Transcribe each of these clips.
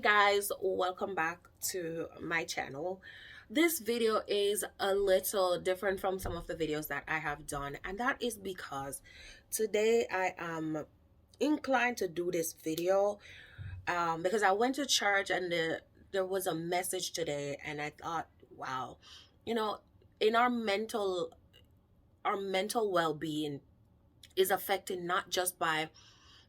guys, welcome back to my channel. This video is a little different from some of the videos that I have done, and that is because today I am inclined to do this video because I went to church and there was a message today, and I thought, wow, you know, in our mental well-being is affected not just by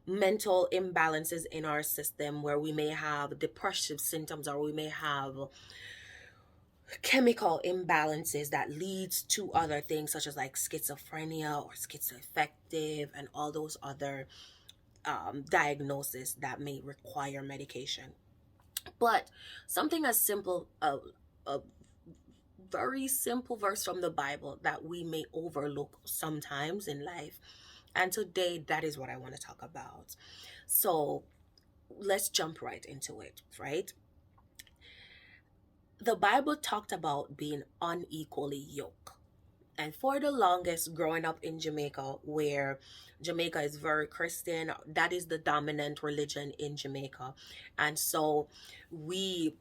mental imbalances in our system where we may have depressive symptoms or we may have chemical imbalances that leads to other things such as like schizophrenia or schizoaffective and all those other diagnoses that may require medication. But something as simple, a very simple verse from the Bible that we may overlook sometimes in life, and today that is what I want to talk about. So let's jump right into it, right? The Bible talked about being unequally yoked. And for the longest, growing up in Jamaica, where Jamaica is very Christian, that is the dominant religion in Jamaica. And so we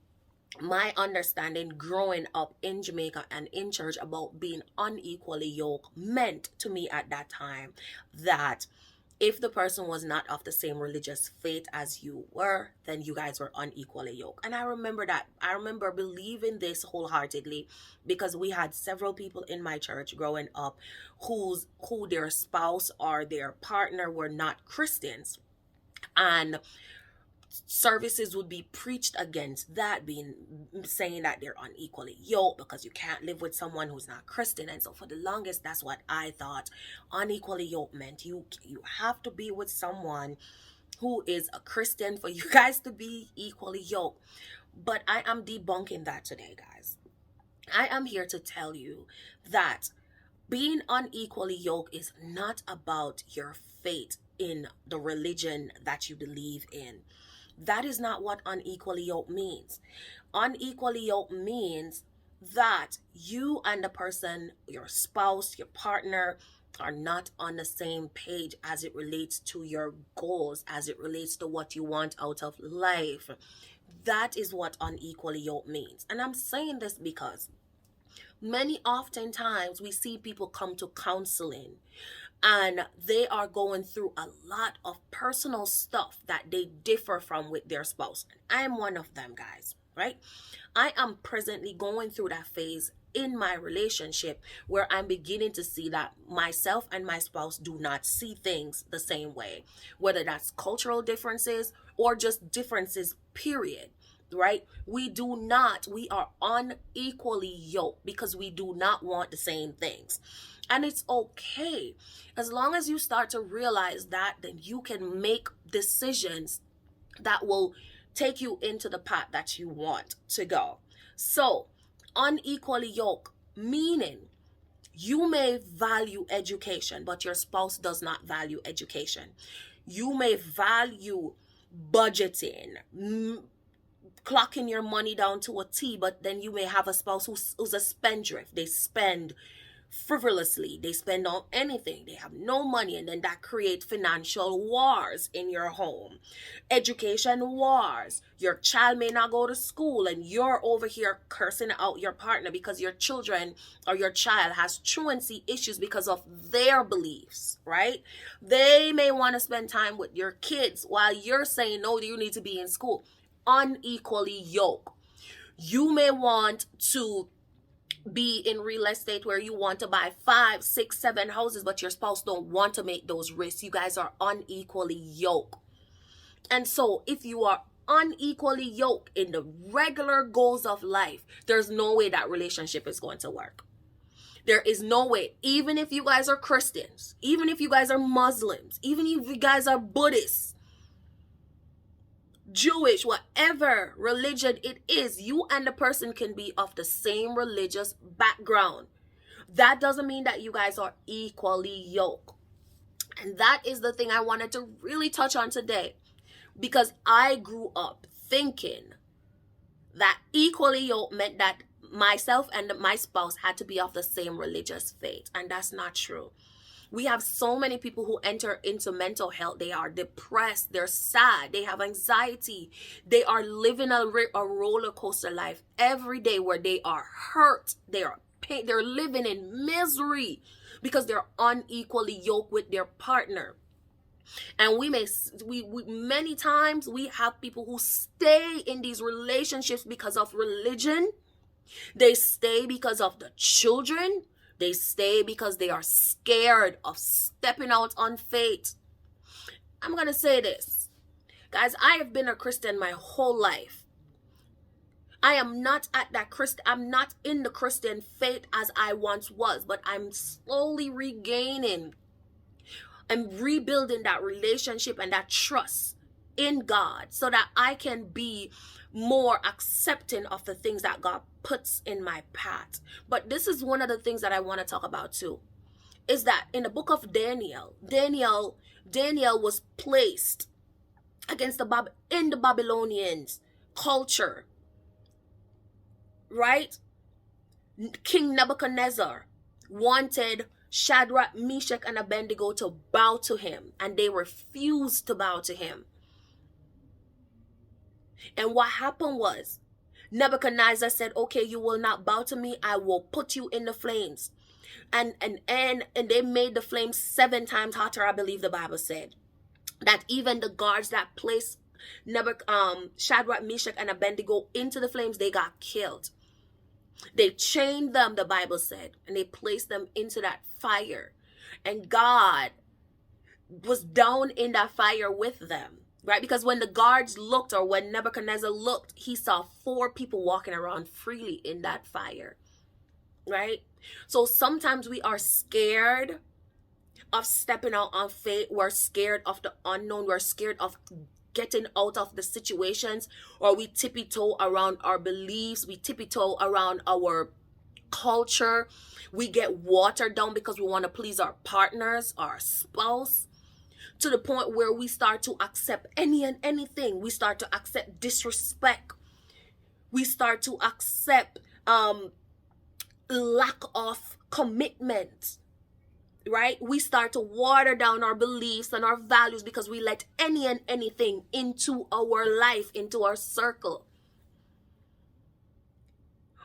my understanding growing up in Jamaica and in church about being unequally yoked meant to me at that time that if the person was not of the same religious faith as you were, then you guys were unequally yoked. And I remember that. I remember believing this wholeheartedly because we had several people in my church growing up who their spouse or their partner were not Christians. And services would be preached against that, being saying that they're unequally yoked because you can't live with someone who's not Christian. And so for the longest, that's what I thought unequally yoked meant. You have to be with someone who is a Christian for you guys to be equally yoked. But I am debunking that today, guys. I am here to tell you that being unequally yoked is not about your faith in the religion that you believe in. That is not what unequally yoked means. Unequally yoked means that you and the person, your spouse, your partner, are not on the same page as it relates to your goals, as it relates to what you want out of life. That is what unequally yoked means. And I'm saying this because many oftentimes we see people come to counseling and they are going through a lot of personal stuff that they differ from with their spouse. I am one of them, guys, right? I am presently going through that phase in my relationship where I'm beginning to see that myself and my spouse do not see things the same way, whether that's cultural differences or just differences, period. Right? We are unequally yoked because we do not want the same things. And it's okay. As long as you start to realize that, then you can make decisions that will take you into the path that you want to go. So, unequally yoked, meaning you may value education, but your spouse does not value education. You may value budgeting, clocking your money down to a T, but then you may have a spouse who's a spendthrift. They spend frivolously, they spend on anything, they have no money, and then that creates financial wars in your home, education wars. Your child may not go to school and you're over here cursing out your partner because your children or your child has truancy issues because of their beliefs, right? They may want to spend time with your kids while you're saying no, you need to be in school. Unequally yoked. You may want to be in real estate where you want to buy 5, 6, 7 houses, but your spouse don't want to make those risks. You guys are unequally yoked. And so if you are unequally yoked in the regular goals of life, there's no way that relationship is going to work. There is no way. Even if you guys are Christians, even if you guys are Muslims, even if you guys are Buddhists, Jewish, whatever religion it is, you and the person can be of the same religious background. That doesn't mean that you guys are equally yoked. And that is the thing I wanted to really touch on today, because I grew up thinking that equally yoked meant that myself and my spouse had to be of the same religious faith, and that's not true. We have so many people who enter into mental health. They are depressed, they're sad, they have anxiety, they are living a roller coaster life every day where they are hurt, they are pain, they're living in misery because they're unequally yoked with their partner. And we many times we have people who stay in these relationships because of religion. They stay because of the children. They stay because they are scared of stepping out on faith. I'm going to say this. Guys, I have been a Christian my whole life. I am not I'm not in the Christian faith as I once was, but I'm slowly regaining and rebuilding that relationship and that trust in God so that I can be more accepting of the things that God puts in my path. But this is one of the things that I want to talk about too, is that in the book of Daniel was placed against in the Babylonians culture, right? King Nebuchadnezzar wanted Shadrach, Meshach, and Abednego to bow to him, and they refused to bow to him. And what happened was, Nebuchadnezzar said, okay, you will not bow to me, I will put you in the flames. And they made the flames 7 times hotter, I believe the Bible said. That even the guards that placed Shadrach, Meshach, and Abednego into the flames, they got killed. They chained them, the Bible said, and they placed them into that fire. And God was down in that fire with them, right? Because when the guards looked, or when Nebuchadnezzar looked, he saw 4 people walking around freely in that fire, right? So sometimes we are scared of stepping out on faith. We're scared of the unknown. We're scared of getting out of the situations, or we tippy-toe around our beliefs, we tippy-toe around our culture, we get watered down because we want to please our partners, our spouse, to the point where we start to accept any and anything. We start to accept disrespect, we start to accept lack of commitment, right? We start to water down our beliefs and our values because we let any and anything into our life, into our circle.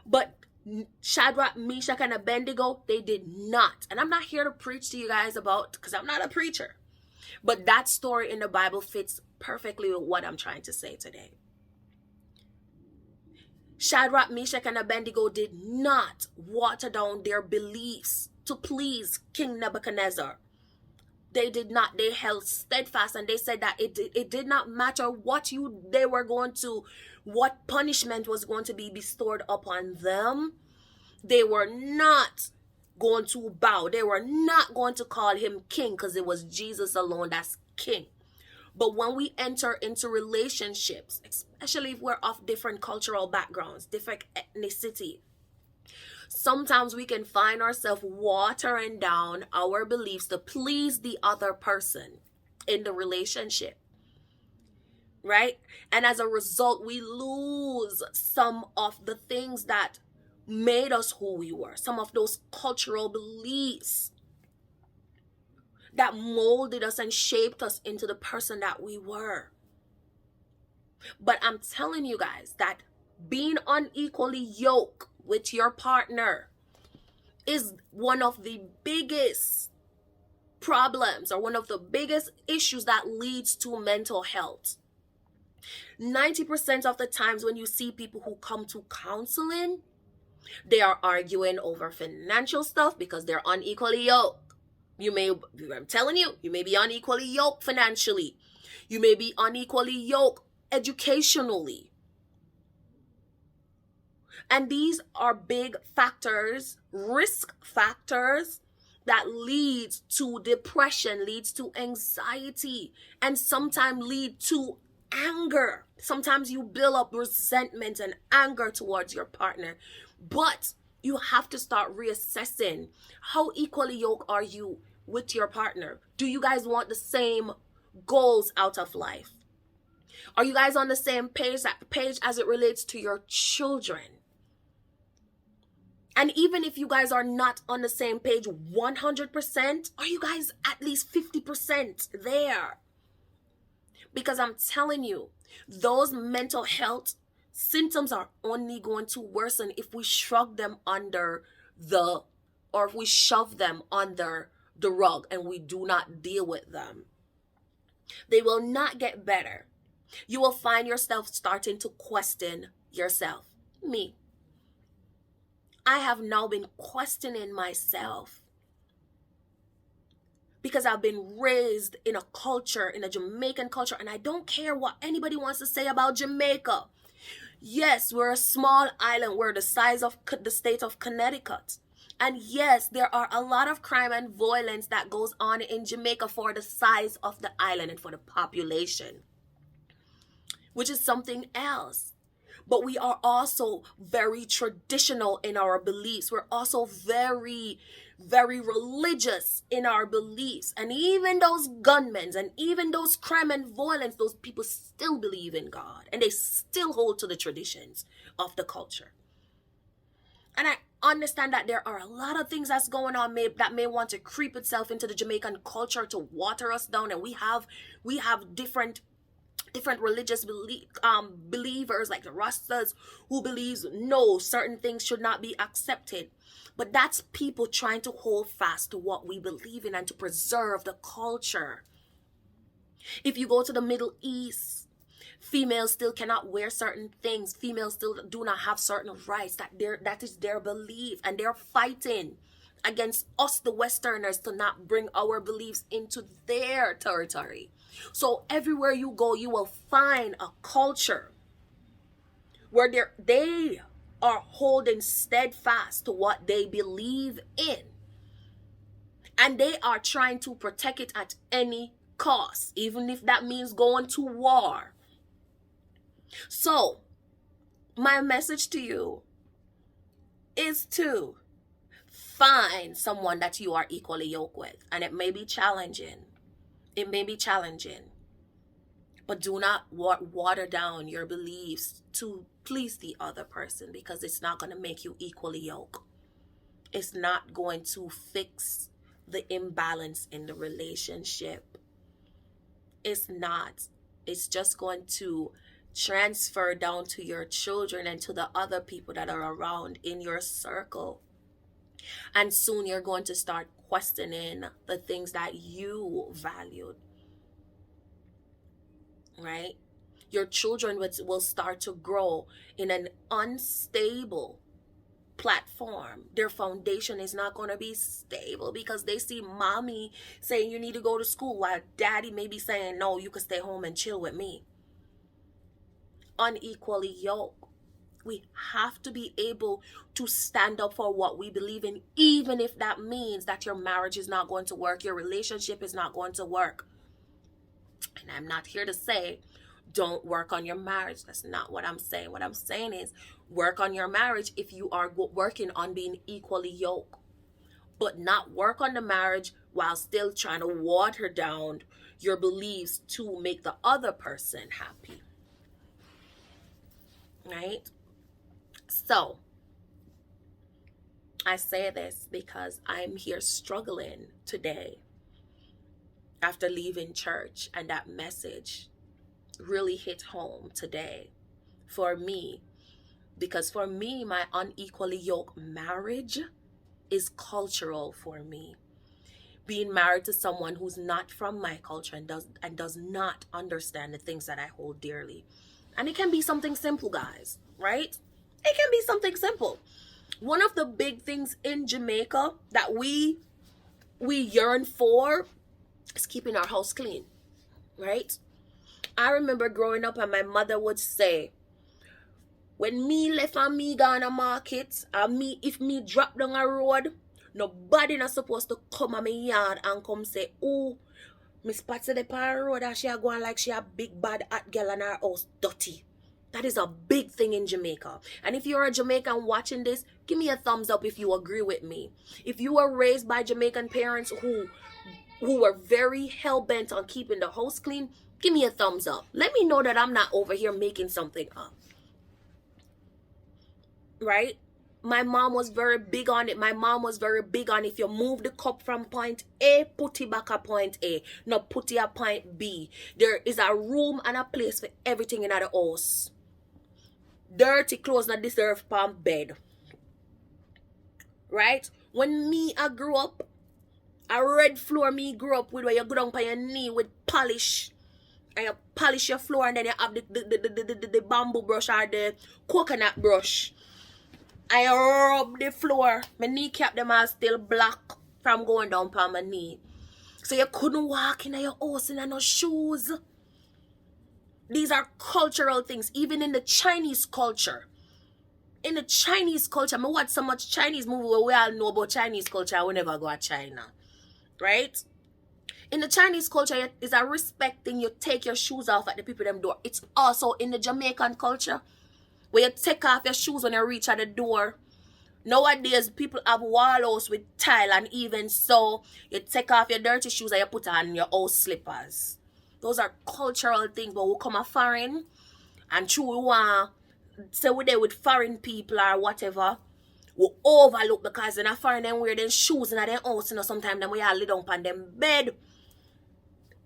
But Shadrach, Meshach, and Abednego, they did not. And I'm not here to preach to you guys about, because I'm not a preacher. But that story in the Bible fits perfectly with what I'm trying to say today. Shadrach, Meshach, and Abednego did not water down their beliefs to please King Nebuchadnezzar. They did not. They held steadfast, and they said that it did not matter what what punishment was going to be bestowed upon them. They were not going to bow. They were not going to call him king, because it was Jesus alone that's king. But when we enter into relationships, especially if we're of different cultural backgrounds, different ethnicity, sometimes we can find ourselves watering down our beliefs to please the other person in the relationship, right? And as a result, we lose some of the things that made us who we were, some of those cultural beliefs that molded us and shaped us into the person that we were. But I'm telling you guys that being unequally yoked with your partner is one of the biggest problems, or one of the biggest issues that leads to mental health. 90% of the times when you see people who come to counseling, they are arguing over financial stuff because they're unequally yoked. I'm telling you, you may be unequally yoked financially. You may be unequally yoked educationally. And these are big factors, risk factors, that leads to depression, leads to anxiety, and sometimes lead to anger. Sometimes you build up resentment and anger towards your partner. But you have to start reassessing, how equally yoked are you with your partner? Do you guys want the same goals out of life? Are you guys on the same page as it relates to your children? And even if you guys are not on the same page 100%, are you guys at least 50% there? Because I'm telling you, those mental health symptoms are only going to worsen if we shrug them under the, or if we shove them under the rug and we do not deal with them. They will not get better. You will find yourself starting to question yourself. Me, I have now been questioning myself because I've been raised in a culture, in a Jamaican culture, and I don't care what anybody wants to say about Jamaica. Yes, we're a small island. We're the size of the state of Connecticut. And yes, there are a lot of crime and violence that goes on in Jamaica for the size of the island and for the population, which is something else. But we are also very traditional in our beliefs. We're also very, very religious in our beliefs. And even those gunmen and even those crime and violence, those people still believe in God. And they still hold to the traditions of the culture. And I understand that there are a lot of things that's going on that may want to creep itself into the Jamaican culture to water us down. And we have different religious believers like the Rastas who believes no, certain things should not be accepted. But that's people trying to hold fast to what we believe in and to preserve the culture. If you go to the Middle East, females still cannot wear certain things. Females still do not have certain rights. That is their belief, and they're fighting against us, the Westerners, to not bring our beliefs into their territory. So everywhere you go, you will find a culture where they are holding steadfast to what they believe in. And they are trying to protect it at any cost, even if that means going to war. So, my message to you is to find someone that you are equally yoked with. And it may be challenging. It may be challenging. But do not water down your beliefs to please the other person, because it's not going to make you equally yoked. It's not going to fix the imbalance in the relationship. It's not. It's just going to transfer down to your children and to the other people that are around in your circle. And soon you're going to start questioning the things that you valued. Right? Your children will start to grow in an unstable platform. Their foundation is not going to be stable because they see mommy saying you need to go to school while daddy may be saying no, you can stay home and chill with me. Unequally yoked. We have to be able to stand up for what we believe in, even if that means that your marriage is not going to work, your relationship is not going to work. And I'm not here to say don't work on your marriage. That's not what I'm saying. What I'm saying is work on your marriage if you are working on being equally yoked. But not work on the marriage while still trying to water down your beliefs to make the other person happy. Right? So, I say this because I'm here struggling today after leaving church, and that message really hit home today for me, because for me, my unequally yoked marriage is cultural for me. Being married to someone who's not from my culture and does not understand the things that I hold dearly. And it can be something simple, guys, right? It can be something simple. One of the big things in Jamaica that we yearn for is keeping our house clean, right? I remember growing up and my mother would say, when me left and me gone to market, and if me drop down a road, nobody not supposed to come at me yard and come say, oh, Miss Patsy the road and she a going like she a big bad hot girl and her house dirty. That is a big thing in Jamaica. And if you're a Jamaican watching this, give me a thumbs up if you agree with me. If you were raised by Jamaican parents who were very hell-bent on keeping the house clean, give me a thumbs up. Let me know that I'm not over here making something up. Right? my mom was very big on it. My mom was very big on if you move the cup from point A, put it back at point A. No, put it at point B. There is a room and a place for everything in the house. Dirty clothes not deserve on bed. Right? When I grew up, a red floor me grew up with, where you go down on your knee with polish. And you polish your floor, and then you have the bamboo brush or the coconut brush. I rub the floor. My kneecap them are still black from going down on my knee. So you couldn't walk in your house in no shoes. These are cultural things, even in the Chinese culture. In the Chinese culture, I watch so much Chinese movie where we all know about Chinese culture. We never go to China. Right? In the Chinese culture, it's a respecting. You take your shoes off at the people them door. It's also in the Jamaican culture, where you take off your shoes when you reach at the door. Nowadays, people have wall house with tile, and even so, you take off your dirty shoes and you put on your old slippers. Those are cultural things, but we come a foreign, and true we want, say we're there with foreign people or whatever, we overlook because in a foreign them wear them shoes in their house, you know, sometimes them we all lay down on them bed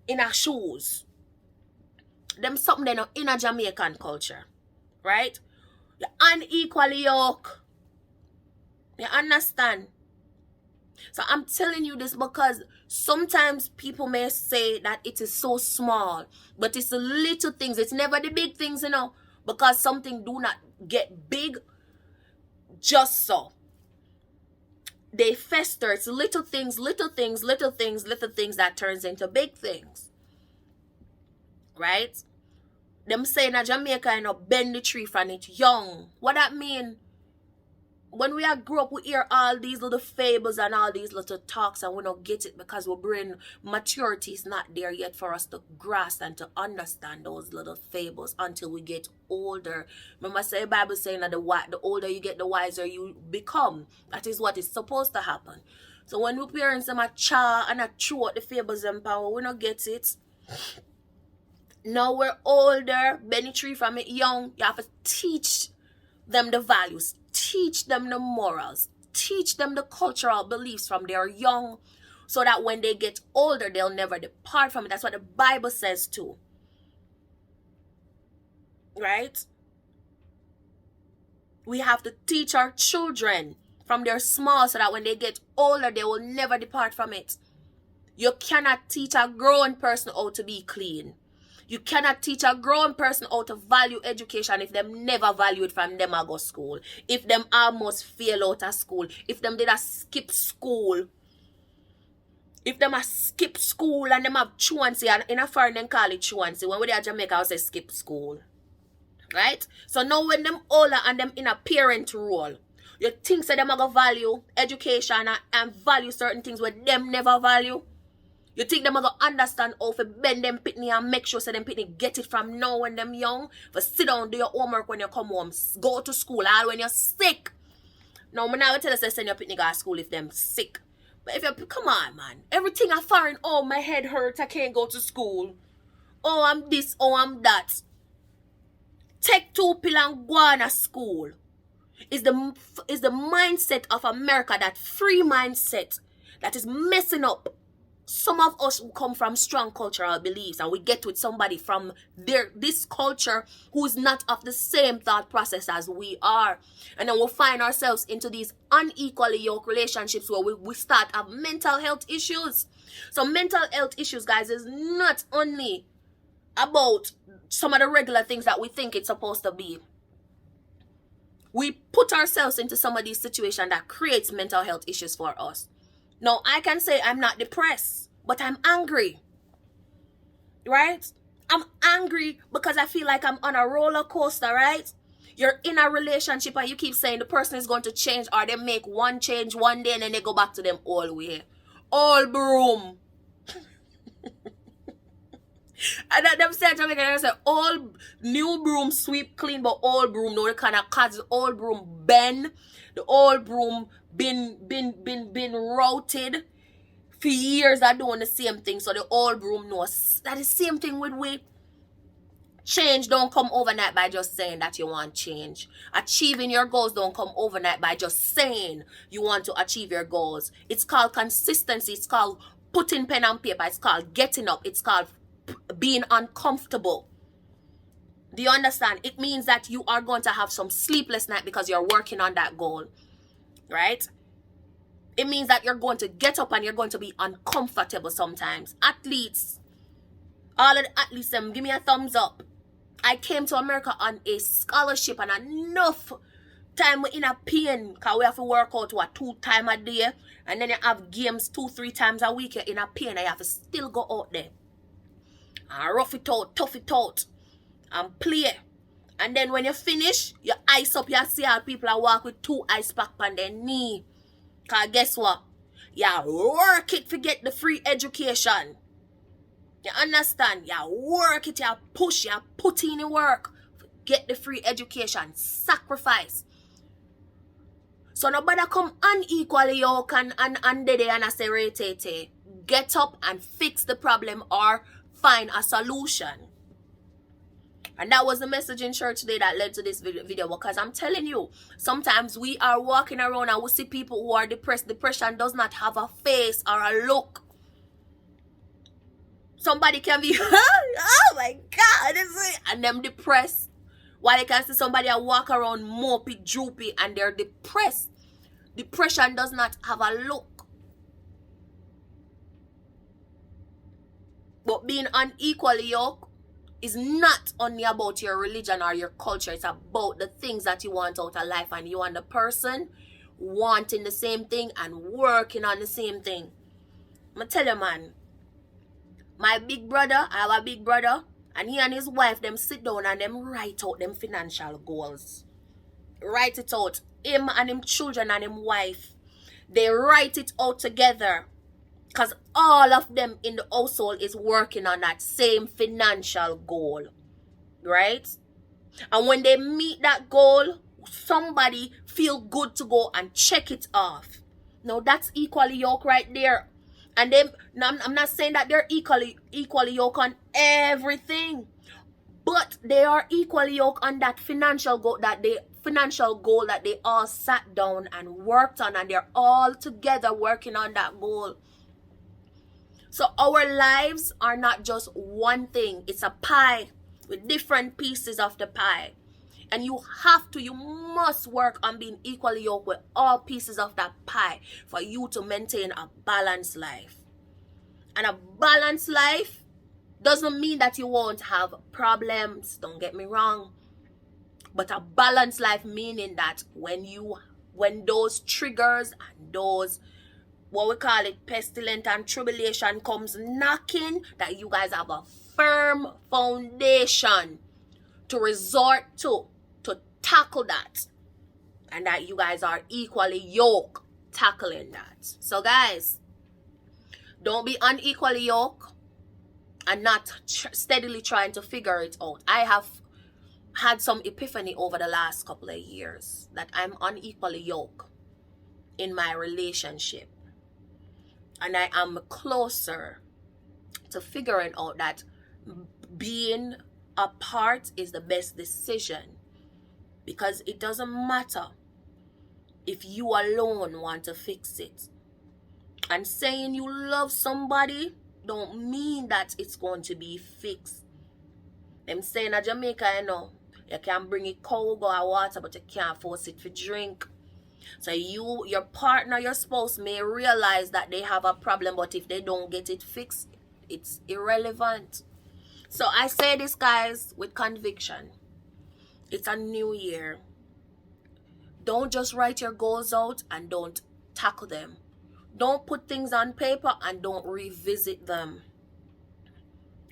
in our shoes. Them something they know in a Jamaican culture, right? You're unequally yoked. You understand? So I'm telling you this because sometimes people may say that it is so small, but it's the little things. It's never the big things, you know, because something do not get big just so. They fester. It's little things that turns into big things. Right? Them saying that Jamaica, you know, bend the tree from it young. What that mean? When we grew up, we hear all these little fables and all these little talks, and we don't get it because our brain maturity is not there yet for us to grasp and to understand those little fables until we get older. Remember, the Bible saying that the older you get, the wiser you become. That is what is supposed to happen. So when we parents them a cha and a throw out the fables and power, we don't get it. Now we're older, bend tree from it young. You have to teach them the values, teach them the morals, teach them the cultural beliefs from their young, so that when they get older, they'll never depart from it. That's what the Bible says too. Right? We have to teach our children from their small, so that when they get older, they will never depart from it. You cannot teach a grown person how to be clean. You cannot teach a grown person how to value education if them never value it from them a go school. If them almost fail out of school. If them did a skip school. If them a skip school and them have truancy, and in a foreign them call it truancy. When we are Jamaica, I say skip school. Right? So now when them older and them in a parent role, you think that them a go value education and value certain things where them never value? You think them are going to understand how to bend them pitney and make sure so them pitney get it from now when them young? For sit down, do your homework when you come home, go to school, all when you're sick. Now, I'm not tell us to send your pitney go to school if them sick. But if you, come on, man. Everything I foreign, oh, my head hurts, I can't go to school. Oh, I'm this, oh, I'm that. Take 2 pills and go on to school. Is the mindset of America, that free mindset, that is messing up. Some of us come from strong cultural beliefs, and we get with somebody from this culture who's not of the same thought process as we are. And then we'll find ourselves into these unequally yoked relationships where we start have mental health issues. So mental health issues, guys, is not only about some of the regular things that we think it's supposed to be. We put ourselves into some of these situations that creates mental health issues for us. Now, I can say I'm not depressed, but I'm angry. Right? I'm angry because I feel like I'm on a roller coaster, right? You're in a relationship and you keep saying the person is going to change, or they make one change one day and then they go back to them all way. All broom. And that them say Jamaican, they say all new broom sweep clean, but old broom no, they kind of cause the old broom bend. The old broom been routed for years. Are doing the same thing, so the old broom knows that is the same thing with we Change don't come overnight by just saying that you want change. Achieving your goals don't come overnight by just saying you want to achieve your goals. It's called consistency. It's called putting pen on paper. It's called getting up. It's called being uncomfortable. Do you understand? It means that you are going to have some sleepless night because you're working on that goal, right? It means that you're going to get up and you're going to be uncomfortable sometimes. Athletes, all of the athletes, them, give me a thumbs up. I came to America on a scholarship and enough time in a pain because we have to work out 2 times a day and then you have games 2-3 times a week. You're in a pain and you have to still go out there and rough it out, tough it out and play. And then when you finish, you ice up, you see how people are walk with 2 ice pack on their knee. Because guess what? You work it to get the free education. You understand? You work it, you push, you put in the work. Get the free education. Sacrifice. So nobody come unequally yoke and dede and I say, retete. Get up and fix the problem or find a solution. And that was the message in church today that led to this video. Because I'm telling you, sometimes we are walking around and we see people who are depressed. Depression does not have a face or a look. Somebody can be, oh my God, and them depressed. While you can see somebody walk around mopey, droopy, and they're depressed. Depression does not have a look. But being unequally yoked is not only about your religion or your culture. It's about the things that you want out of life, and you and the person wanting the same thing and working on the same thing. I'm going to tell you, man. My big brother, I have a big brother, and he and his wife, them sit down and them write out them financial goals. Write it out. Him and him children and him wife, they write it out together. Because all of them in the household is working on that same financial goal. Right? And when they meet that goal, somebody feel good to go and check it off. Now that's equally yoked right there. And then I'm not saying that they're equally yoked on everything, but they are equally yoked on that financial goal that they all sat down and worked on, and they're all together working on that goal. So our lives are not just one thing. It's a pie with different pieces of the pie. And you must work on being equally yoked with all pieces of that pie for you to maintain a balanced life. And a balanced life doesn't mean that you won't have problems, don't get me wrong. But a balanced life meaning that when those triggers and those, what we call it, pestilence and tribulation comes knocking, that you guys have a firm foundation to resort to tackle that, and that you guys are equally yoked tackling that. So guys, don't be unequally yoked and not steadily trying to figure it out. I have had some epiphany over the last couple of years that I'm unequally yoked in my relationship, and I am closer to figuring out that being apart is the best decision. Because it doesn't matter if you alone want to fix it. And saying you love somebody don't mean that it's going to be fixed. Them saying in Jamaica, you can bring a cow go a water, but you can't force it to drink. So your partner, your spouse may realize that they have a problem, but if they don't get it fixed, it's irrelevant. So I say this, guys, with conviction. It's a new year. Don't just write your goals out and don't tackle them. Don't put things on paper and don't revisit them.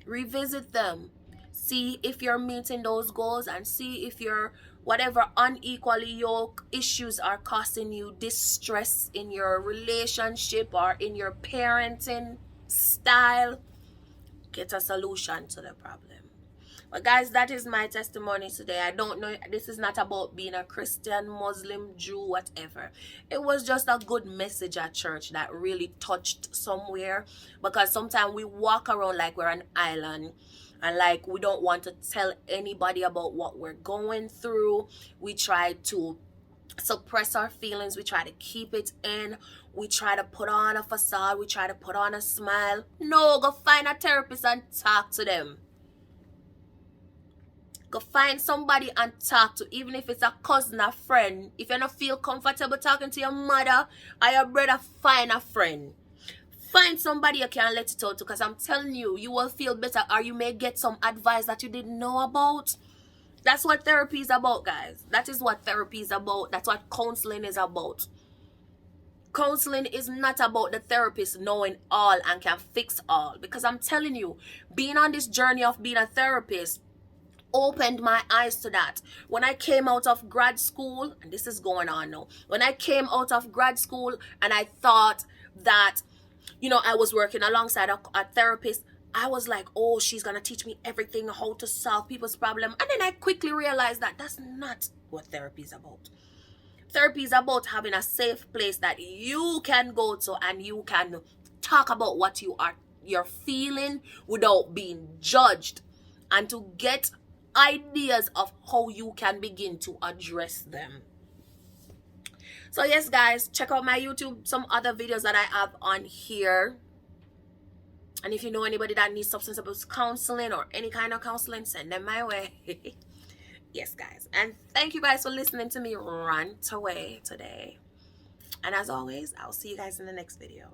Revisit them. See if you're meeting those goals, and see if your whatever unequally yoked issues are causing you distress in your relationship or in your parenting style. Get a solution to the problem. But guys, that is my testimony today. I don't know, this is not about being a Christian, Muslim, Jew, whatever. It was just a good message at church that really touched somewhere, because sometimes we walk around like we're an island, and like we don't want to tell anybody about what we're going through. We try to suppress our feelings, we try to keep it in, we try to put on a facade, we try to put on a smile. No, go find a therapist and talk to them. Go find somebody and talk to, even if it's a cousin, a friend. If you don't feel comfortable talking to your mother or your brother, find a friend. Find somebody you can let it out to, because I'm telling you, you will feel better, or you may get some advice that you didn't know about. That's what therapy is about, guys. That is what therapy is about. That's what counseling is about. Counseling is not about the therapist knowing all and can fix all. Because I'm telling you, being on this journey of being a therapist opened my eyes to that. When I came out of grad school, and this is going on now, when I came out of grad school and I thought that, I was working alongside a therapist, I was like, oh, she's gonna teach me everything, how to solve people's problem. And then I quickly realized that that's not what therapy is about. Therapy is about having a safe place that you can go to and you can talk about what you're feeling without being judged, and to get ideas of how you can begin to address them. So yes, guys, check out my YouTube, some other videos that I have on here. And if you know anybody that needs substance abuse counseling or any kind of counseling, send them my way. Yes, guys. And thank you guys for listening to me rant away today. And as always, I'll see you guys in the next video.